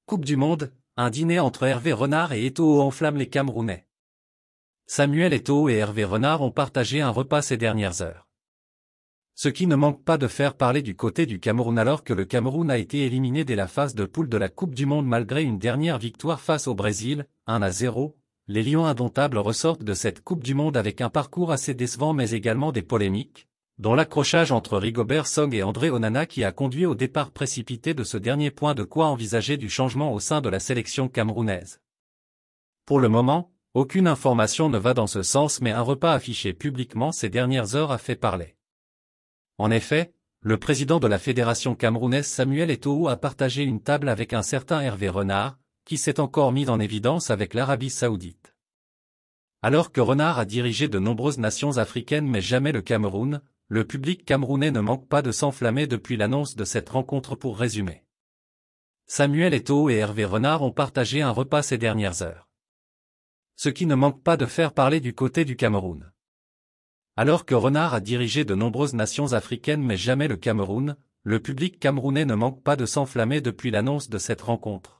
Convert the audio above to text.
Coupe du Monde, un dîner entre Hervé Renard et Eto'o enflamme les Camerounais. Samuel Eto'o et Hervé Renard ont partagé un repas ces dernières heures. Ce qui ne manque pas de faire parler du côté du Cameroun alors que le Cameroun a été éliminé dès la phase de poule de la Coupe du Monde malgré une dernière victoire face au Brésil, 1-0. Les Lions indomptables ressortent de cette Coupe du Monde avec un parcours assez décevant mais également des polémiques, dont l'accrochage entre Rigobert Song et André Onana qui a conduit au départ précipité de ce dernier, point de quoi envisager du changement au sein de la sélection camerounaise. Pour le moment, aucune information ne va dans ce sens mais un repas affiché publiquement ces dernières heures a fait parler. En effet, le président de la fédération camerounaise Samuel Eto'o a partagé une table avec un certain Hervé Renard, qui s'est encore mis en évidence avec l'Arabie Saoudite. Alors que Renard a dirigé de nombreuses nations africaines mais jamais le Cameroun, le public camerounais ne manque pas de s'enflammer depuis l'annonce de cette rencontre. Pour résumer, Samuel Eto'o et Hervé Renard ont partagé un repas ces dernières heures. Ce qui ne manque pas de faire parler du côté du Cameroun. Alors que Renard a dirigé de nombreuses nations africaines mais jamais le Cameroun, le public camerounais ne manque pas de s'enflammer depuis l'annonce de cette rencontre.